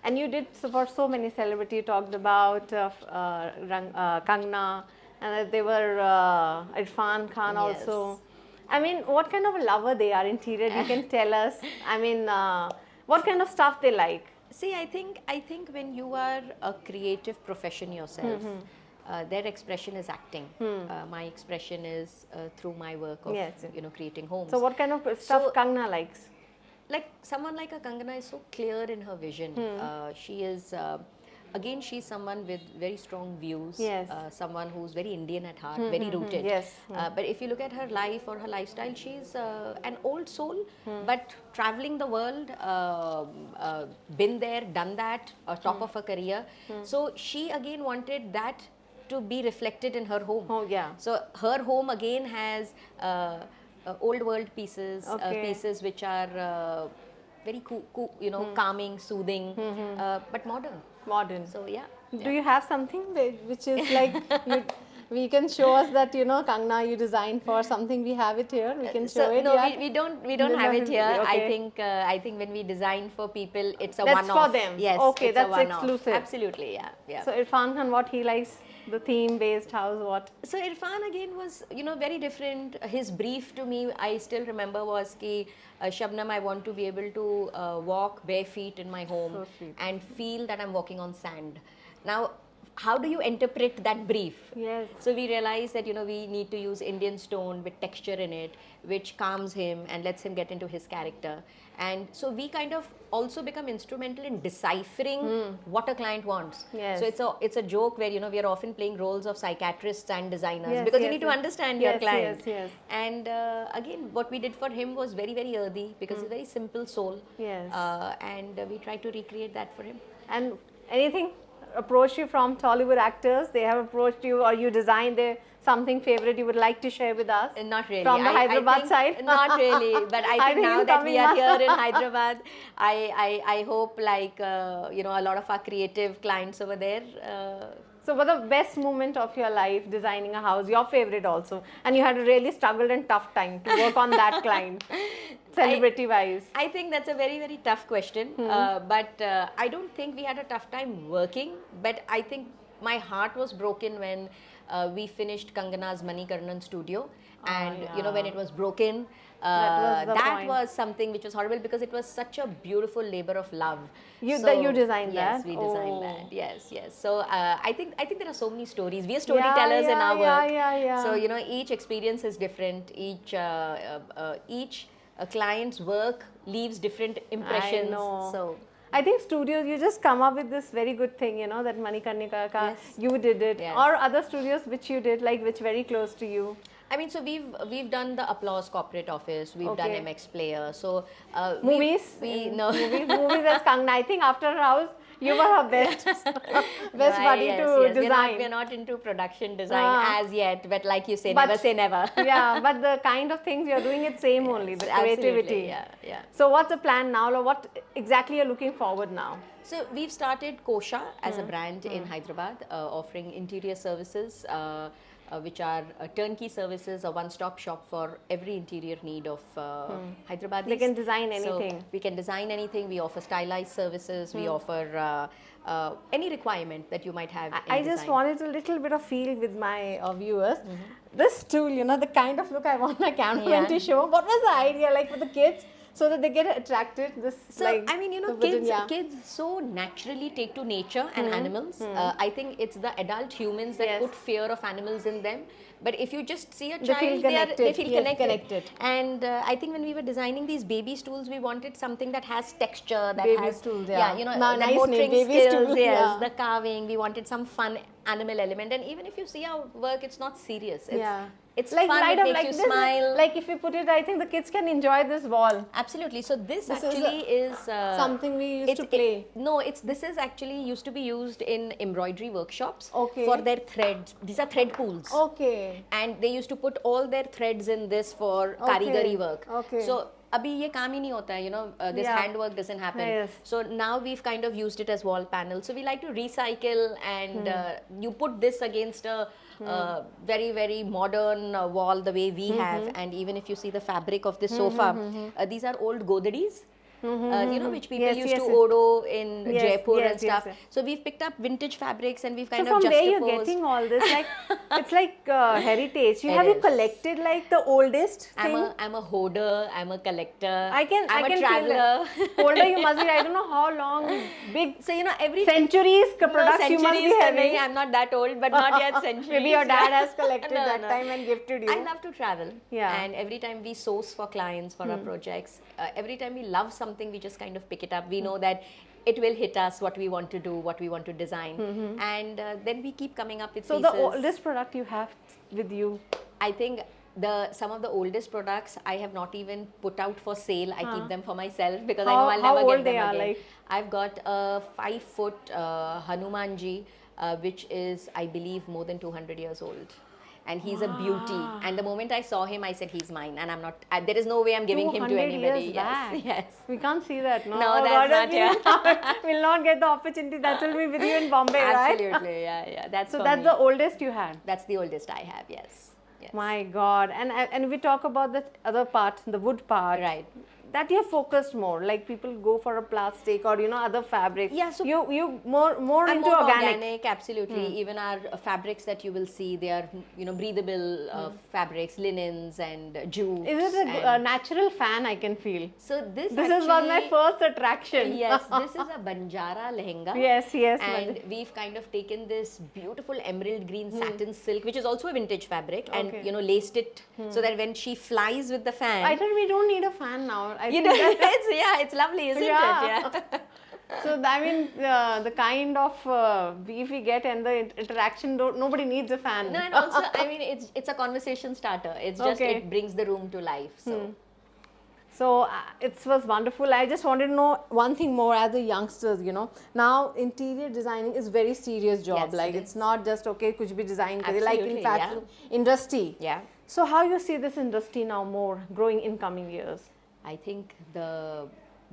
And you did for so many celebrities. You talked about Kangana, and they were Irfan Khan also. I mean, what kind of a lover they are, interior? You can tell us. I mean, what kind of stuff they like? See, I think when you are a creative profession yourself, their expression is acting. My expression is through my work of creating homes. So what kind of stuff Kangana likes? Like someone like a Kangana is so clear in her vision. She is again, she's someone with very strong views. Someone who's very Indian at heart, very rooted. But if you look at her life or her lifestyle, she's an old soul, but traveling the world, been there, done that, top of her career. So she again wanted that to be reflected in her home. So her home again has old world pieces, pieces which are very calming, soothing, but modern. So Do you have something which is like we can show us that Kangana you designed for something? We have it here. We can show it. No, we don't have it here. I think when we design for people, it's a one-off. That's for them. Yes. Okay, that's exclusive. Absolutely. Yeah. So Irfan Khan, what he likes. The theme-based house, what? So Irfan again was, very different. His brief to me, I still remember, was ki, Shabnam, I want to be able to walk bare feet in my home and feel that I'm walking on sand. Now, how do you interpret that brief? So we realized that, we need to use Indian stone with texture in it, which calms him and lets him get into his character. And so we kind of also become instrumental in deciphering what a client wants. So it's a joke where, we are often playing roles of psychiatrists and designers because you need to understand your client. And again, what we did for him was very, very earthy because he's a very simple soul. And we tried to recreate that for him. And anything approach you from Tollywood actors? They have approached you, or you designed something favorite you would like to share with us? Not really. From the Hyderabad side? Not really. But I think now that we are here in Hyderabad, I hope like, a lot of our creative clients over there. So what the best moment of your life designing a house, your favorite also, and you had a really struggled and tough time to work on that client, celebrity wise? I think that's a very, very tough question. But I don't think we had a tough time working. But I think my heart was broken when we finished Kangana's Manikarnan studio. And, when it was broken, that was something which was horrible because it was such a beautiful labor of love. You designed that? Yes, we designed that. Yes. So I think there are so many stories. We are storytellers in our work. So each experience is different. Each client's work leaves different impressions. So I think studios, you just come up with this very good thing, that Manikarnika ka, you did it, or other studios which you did, like which very close to you. I mean, so we've done the Applause Corporate Office, we've done MX Player, so movies. Movies as Kangana. I think after her house, you were her best buddy to design. We're not into production design as yet, but like you say, never say never. But the kind of things you're doing, it's same only, the creativity. Yeah. So what's the plan now, or what exactly you're looking forward now? So we've started Kosha as a brand in Hyderabad, offering interior services, which are turnkey services, a one-stop shop for every interior need of Hyderabadis. They can design anything. So we can design anything. We offer stylized services. We offer any requirement that you might have. I just wanted a little bit of feel with my viewers. This tool, the kind of look I want my cameraman to show. What was the idea like for the kids? So that they get attracted. I mean, kids so naturally take to nature and animals. I think it's the adult humans that put fear of animals in them. But if you just see a child, they feel connected. And I think when we were designing these baby stools, we wanted something that has texture, that baby has stools, the motoring skills, the carving. We wanted some fun animal element. And even if you see our work, it's not serious. It's like fun, it makes you smile. Like if you put it, I think the kids can enjoy this wall. Absolutely. So this actually is something we used to play. This is actually used to be used in embroidery workshops for their threads. These are thread pools. And they used to put all their threads in this for karigari work. So abhi ye kaam hi nahi hota hai, this handwork doesn't happen. So now we've kind of used it as wall panels. So we like to recycle, and you put this against a very, very modern wall the way we have. And even if you see the fabric of this sofa, these are old godadis. which people used to odo in Jaipur and stuff. So we've picked up vintage fabrics and we've kind of juxtaposed. So from where you're getting all this? Like, it's like heritage. Have you collected like the oldest thing? I'm a hoarder. I'm a collector. I'm a traveler. Older you must be. I don't know how long. Big. So every centuries products you must be having. I'm not that old, but not yet centuries. Maybe your dad has collected that time and gifted you. I love to travel. Yeah. And every time we source for clients for our projects, every time we love something, we just kind of pick it up. We know that it will hit us, what we want to do, what we want to design. And then we keep coming up with pieces. So the oldest product you have with you? I think some of the oldest products I have not even put out for sale. I keep them for myself because I know I'll never get them again. Like? I've got a 5-foot Hanumanji, which is, I believe, more than 200 years old. And he's a beauty. And the moment I saw him, I said, he's mine. And I'm not, there is no way I'm giving him to anybody. Years back. Yes. We can't see that, no? No, that's not here. We'll not get the opportunity. That will be with you in Bombay, right? Absolutely, yeah. That's so that's the oldest you had? That's the oldest I have, yes. My God. And we talk about the other part, the wood part. Right. That you're focused more, like people go for a plastic or other fabrics. Yeah, so you more into organic. Absolutely. Even our fabrics that you will see, they are breathable fabrics, linens and jute. Is it a natural fan? I can feel. So this was my first attraction. Yes, this is a Banjara lehenga. Yes. And we've kind of taken this beautiful emerald green satin silk, which is also a vintage fabric, and laced it so that when she flies with the fan. I thought we don't need a fan now. It's lovely, isn't it? Yeah. So I mean, the kind of beef we get and the interaction, nobody needs a fan. No, and also, I mean, it's a conversation starter. It's just it brings the room to life. So it was wonderful. I just wanted to know one thing more as a youngsters, Now interior designing is very serious job. Yes, it's not just kuch bhi design kare, like in fashion industry. Yeah. So how you see this industry now more growing in coming years? I think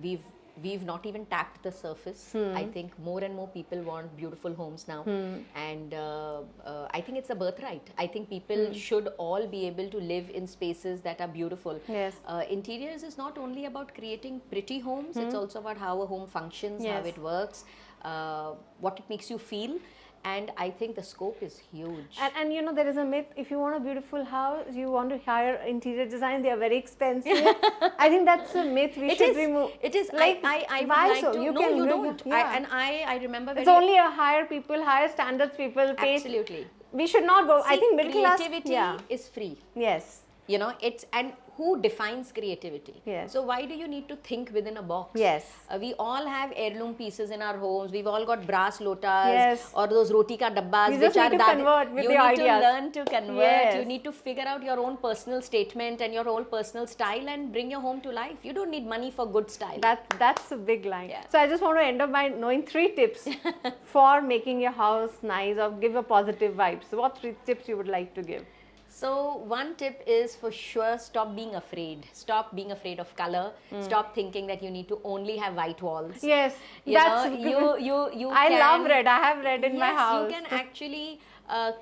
we've not even tapped the surface. I think more and more people want beautiful homes now, and I think it's a birthright. I think people should all be able to live in spaces that are beautiful. Yes. Interiors is not only about creating pretty homes, it's also about how a home functions, how it works, what it makes you feel. And I think the scope is huge. And there is a myth, if you want a beautiful house, you want to hire interior design, they are very expensive. I think that's a myth we should remove. It is. Like, I would why like so? to. You don't. Yeah. I remember it's only a higher standards people pay. Absolutely. We should not go. See, I think middle class. Creativity is free. Yes. And who defines creativity? Yes. So why do you need to think within a box? Yes. We all have heirloom pieces in our homes. We've all got brass lotas or those roti ka dabbas, which are that you need to learn to convert. Yes. You need to figure out your own personal statement and your own personal style and bring your home to life. You don't need money for good style. That's a big line. Yeah. So I just want to end up by knowing 3 tips for making your house nice or give a positive vibe. So what 3 tips you would like to give? So one tip is for sure, stop being afraid. Stop being afraid of color. Stop thinking that you need to only have white walls. Yes, you love red. I have red in my house. You can actually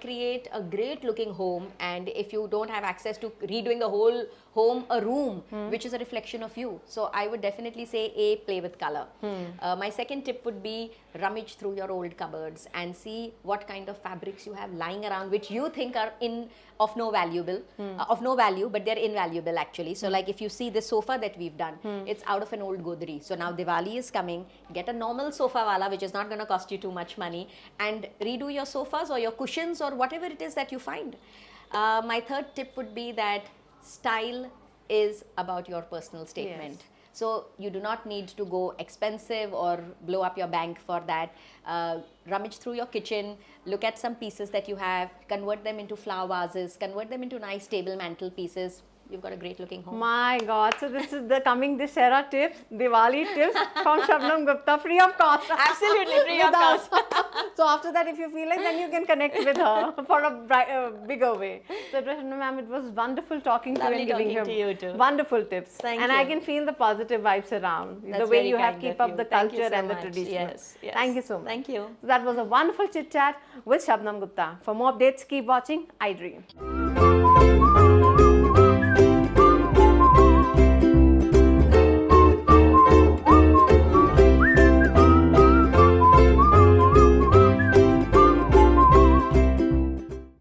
create a great looking home, and if you don't have access to redoing the whole home, a room which is a reflection of you. So I would definitely say play with color. My second tip would be rummage through your old cupboards and see what kind of fabrics you have lying around which you think are of no value, but they're invaluable actually. So like if you see this sofa that we've done, it's out of an old Godri. So now Diwali is coming, get a normal sofa wala which is not going to cost you too much money and redo your sofas or your cushions or whatever it is that you find. My third tip would be that style is about your personal statement. Yes. So you do not need to go expensive or blow up your bank for that. Rummage through your kitchen, look at some pieces that you have, convert them into flower vases, convert them into nice table mantle pieces. You've got a great looking home. My God. So this is the coming Dussehra tips, Diwali tips from Shabnam Gupta, free of cost. Absolutely free of cost. So after that, if you feel like, then you can connect with her for a bigger way. So ma'am, it was wonderful talking to you and giving you wonderful tips. Thank you. And I can feel the positive vibes around. That's the way you have keep up the culture and the tradition. Yes. Thank you so much. Thank you. So that was a wonderful chit chat with Shabnam Gupta. For more updates, keep watching iDream.